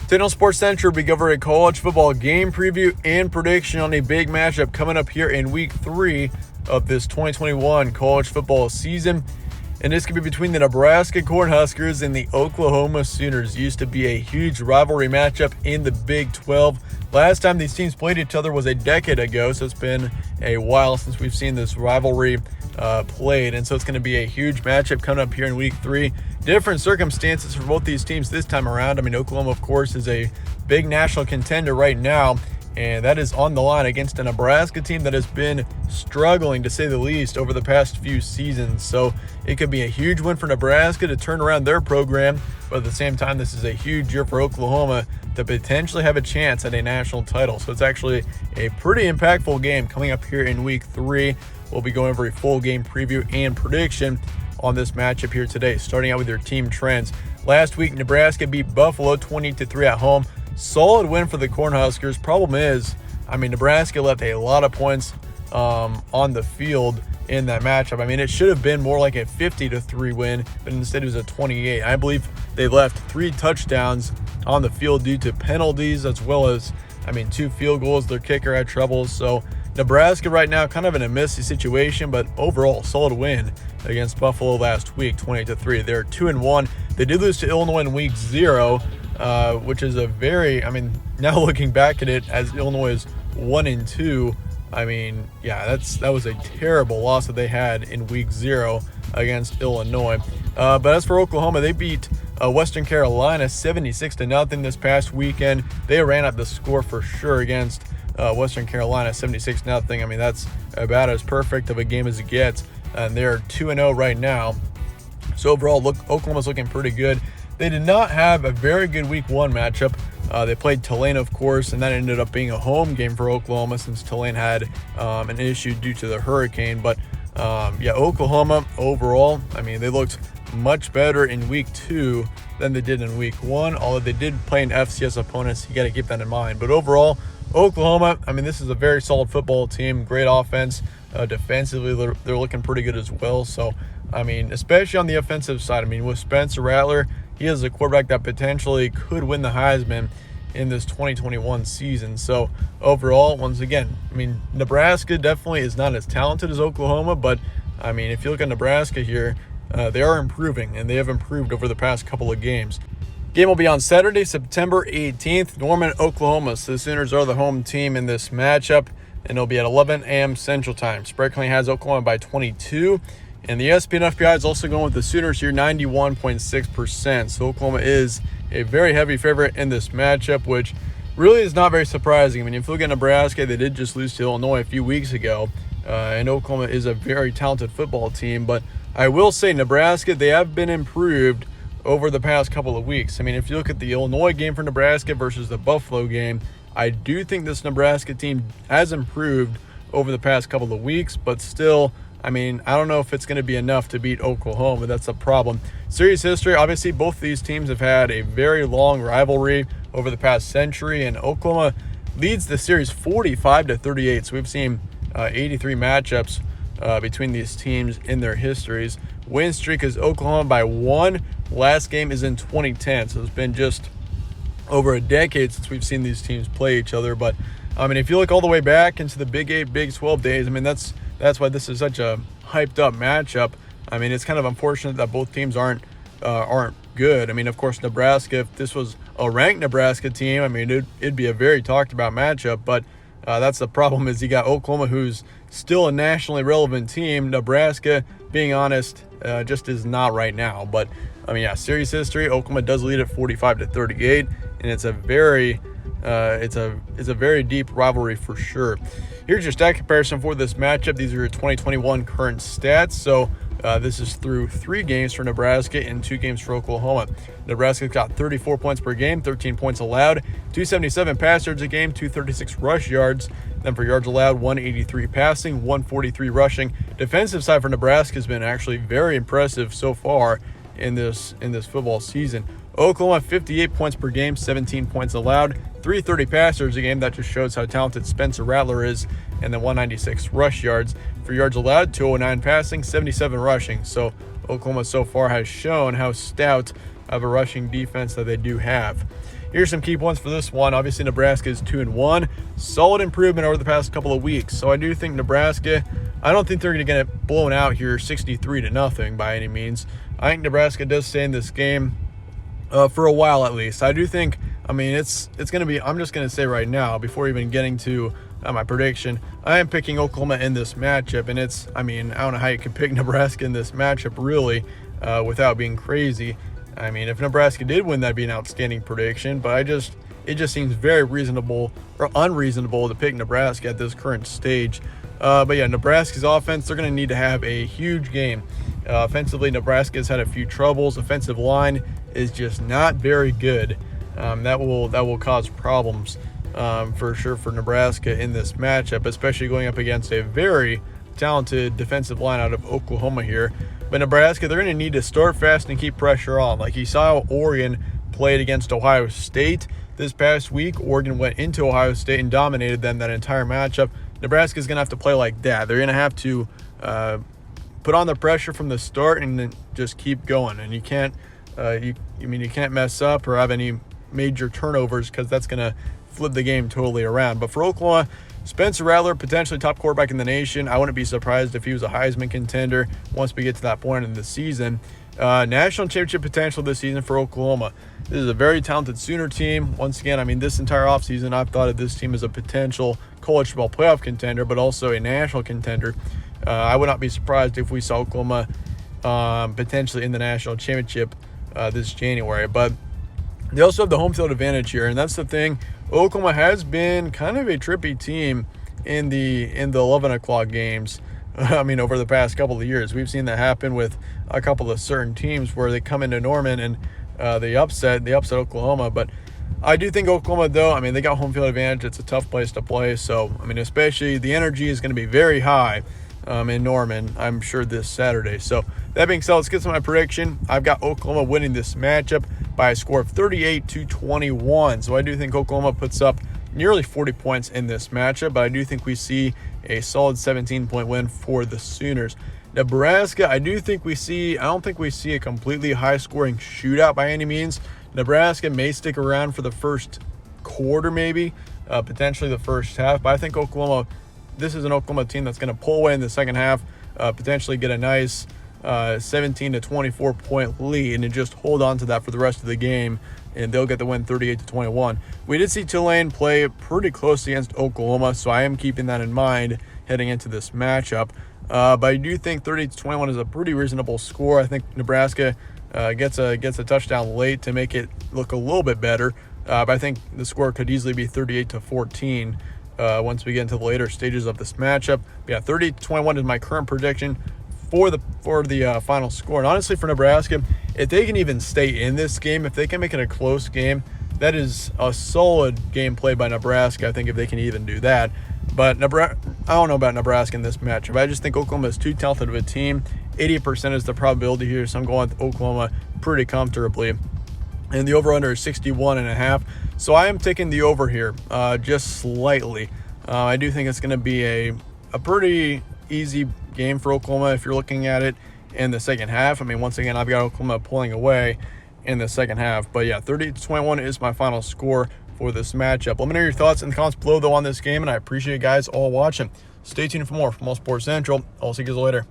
Today on Sports Center, we cover a college football game preview and prediction on a big matchup coming up here in Week 3 of this 2021 college football season. And this could be between the Nebraska Cornhuskers and the Oklahoma Sooners. Used to be a huge rivalry matchup in the Big 12. Last time these teams played each other was a decade ago, so it's been a while since we've seen this rivalry played. And so it's going to be a huge matchup coming up here in Week 3. Different circumstances for both these teams this time around. I mean, Oklahoma, of course, is a big national contender right now, and that is on the line against a Nebraska team that has been struggling, to say the least, over the past few seasons. So it could be a huge win for Nebraska to turn around their program, but at the same time, this is a huge year for Oklahoma to potentially have a chance at a national title. So it's actually a pretty impactful game coming up here in Week 3. We'll be going over a full game preview and prediction on this matchup here today, starting out with your team trends. Last week, Nebraska beat Buffalo 20-3 at home. Solid win for the Cornhuskers. Problem is, I mean, Nebraska left a lot of points on the field in that matchup. I mean, it should have been more like a 50-3 win, but instead it was a 28. I believe they left 3 touchdowns on the field due to penalties, as well as, 2 field goals. Their kicker had troubles. So Nebraska right now kind of in a messy situation, but overall solid win against Buffalo last week, 28-3. They're 2-1. They did lose to Illinois in Week 0, which is a very, now looking back at it, as Illinois is 1-2. That was a terrible loss that they had in Week 0 against Illinois. But as for Oklahoma, they beat Western Carolina 76-0 this past weekend. They ran up the score for sure against Western Carolina 76-0. That's about as perfect of a game as it gets. And they're 2-0 right now. So overall, Oklahoma's looking pretty good. They did not have a very good Week 1 matchup. They played Tulane, of course, and that ended up being a home game for Oklahoma since Tulane had an issue due to the hurricane. But Oklahoma overall, they looked much better in Week 2 than they did in Week 1. Although they did play an FCS opponents, you got to keep that in mind. But overall, Oklahoma, this is a very solid football team, great offense. Defensively, they're looking pretty good as well. So, especially on the offensive side, with Spencer Rattler, he is a quarterback that potentially could win the Heisman in this 2021 season. So, overall, once again, Nebraska definitely is not as talented as Oklahoma, but, if you look at Nebraska here, they are improving, and they have improved over the past couple of games. Game will be on Saturday, September 18th, Norman, Oklahoma. So the Sooners are the home team in this matchup, and it'll be at 11 a.m. Central Time. Spread currently has Oklahoma by 22, and the ESPN FPI is also going with the Sooners here, 91.6%. So Oklahoma is a very heavy favorite in this matchup, which really is not very surprising. If you look at Nebraska, they did just lose to Illinois a few weeks ago, and Oklahoma is a very talented football team. But I will say Nebraska, they have been improved over the past couple of weeks. If you look at the Illinois game for Nebraska versus the Buffalo game, I do think this Nebraska team has improved over the past couple of weeks, but still, I don't know if it's going to be enough to beat Oklahoma. That's a problem. Series history, obviously, both these teams have had a very long rivalry over the past century, and Oklahoma leads the series 45-38. So we've seen 83 matchups between these teams in their histories. Win streak is Oklahoma by 1. Last game is in 2010, so it's been just over a decade since we've seen these teams play each other. But if you look all the way back into the Big 8, Big 12 days, that's why this is such a hyped up matchup. It's kind of unfortunate that both teams aren't good. Of course, Nebraska, if this was a ranked Nebraska team, it'd be a very talked about matchup. But that's the problem, is you got Oklahoma, who's still a nationally relevant team. Nebraska, being honest, just is not right now. But series history, Oklahoma does lead at 45-38, and it's a very deep rivalry for sure. Here's your stat comparison for this matchup. These are your 2021 current stats. So this is through 3 games for Nebraska and 2 games for Oklahoma. Nebraska's got 34 points per game, 13 points allowed, 277 pass yards a game, 236 rush yards. Then for yards allowed, 183 passing, 143 rushing. Defensive side for Nebraska has been actually very impressive so far in this football season. Oklahoma, 58 points per game, 17 points allowed, 330 pass yards a game. That just shows how talented Spencer Rattler is. And then 196 rush yards. For yards allowed, 209 passing, 77 rushing. So Oklahoma so far has shown how stout of a rushing defense that they do have. here's some key points for this one. Obviously, Nebraska is 2-1. Solid improvement over the past couple of weeks. So I do think Nebraska, I don't think they're going to get blown out here 63-0 by any means. I think Nebraska does stay in this game for a while at least. I do think, I mean, it's going to be, I'm just going to say right now, before even getting to my prediction, I am picking Oklahoma in this matchup. And it's, I mean, I don't know how you can pick Nebraska in this matchup really without being crazy. I mean, if Nebraska did win, that'd be an outstanding prediction, but it just seems very reasonable or unreasonable to pick Nebraska at this current stage. But yeah, Nebraska's offense, they're going to need to have a huge game. Offensively, Nebraska has had a few troubles. Offensive line is just not very good. That will cause problems for sure for Nebraska in this matchup, especially going up against a very talented defensive line out of Oklahoma here. But Nebraska, they're going to need to start fast and keep pressure on. Like you saw how Oregon played against Ohio State this past week. Oregon went into Ohio State and dominated them that entire matchup. Nebraska's going to have to play like that. They're going to have to put on the pressure from the start and then just keep going. And you can't, you can't mess up or have any major turnovers because that's going to flip the game totally around. But for Oklahoma, Spencer Rattler, potentially top quarterback in the nation. I wouldn't be surprised if he was a Heisman contender once we get to that point in the season. National championship potential this season for Oklahoma. This is a very talented Sooner team. Once again, I mean, this entire offseason, I've thought of this team as a potential college football playoff contender, but also a national contender. I would not be surprised if we saw Oklahoma potentially in the national championship this January. But they also have the home field advantage here, and that's the thing. Oklahoma has been kind of a trippy team in the 11 o'clock games. I mean, over the past couple of years, we've seen that happen with a couple of certain teams where they come into Norman and they upset Oklahoma. But I do think Oklahoma, though, I mean, they got home field advantage. It's a tough place to play. So, I mean, especially the energy is going to be very high in Norman, I'm sure, this Saturday. So, that being said, let's get to my prediction. I've got Oklahoma winning this matchup by a score of 38-21. So, I do think Oklahoma puts up nearly 40 points in this matchup, but I do think we see a solid 17-point win for the Sooners. Nebraska, I don't think we see a completely high-scoring shootout by any means. Nebraska may stick around for the first quarter, maybe, potentially the first half, but I think this is an Oklahoma team that's going to pull away in the second half, potentially get a nice 17-24 point lead and just hold on to that for the rest of the game, and they'll get the win 38-21. We did see Tulane play pretty closely against Oklahoma, so I am keeping that in mind heading into this matchup. But I do think 38-21 is a pretty reasonable score. I think Nebraska gets a touchdown late to make it look a little bit better. But I think the score could easily be 38-14 once we get into the later stages of this matchup. But yeah, 38-21 is my current prediction for the final score. And honestly, for Nebraska, if they can even stay in this game, if they can make it a close game, that is a solid game played by Nebraska. I think if they can even do that. But I don't know about Nebraska in this matchup. I just think Oklahoma is too talented of a team. 80% is the probability here, so I'm going with Oklahoma pretty comfortably. And the over-under is 61.5. So I am taking the over here just slightly. I do think it's going to be a pretty easy game for Oklahoma if you're looking at it in the second half. I mean, once again, I've got Oklahoma pulling away in the second half. But yeah, 38-21 is my final score for this matchup. Let me know your thoughts in the comments below, though, on this game, and I appreciate you guys all watching. Stay tuned for more from All Sports Central. I'll see you guys later.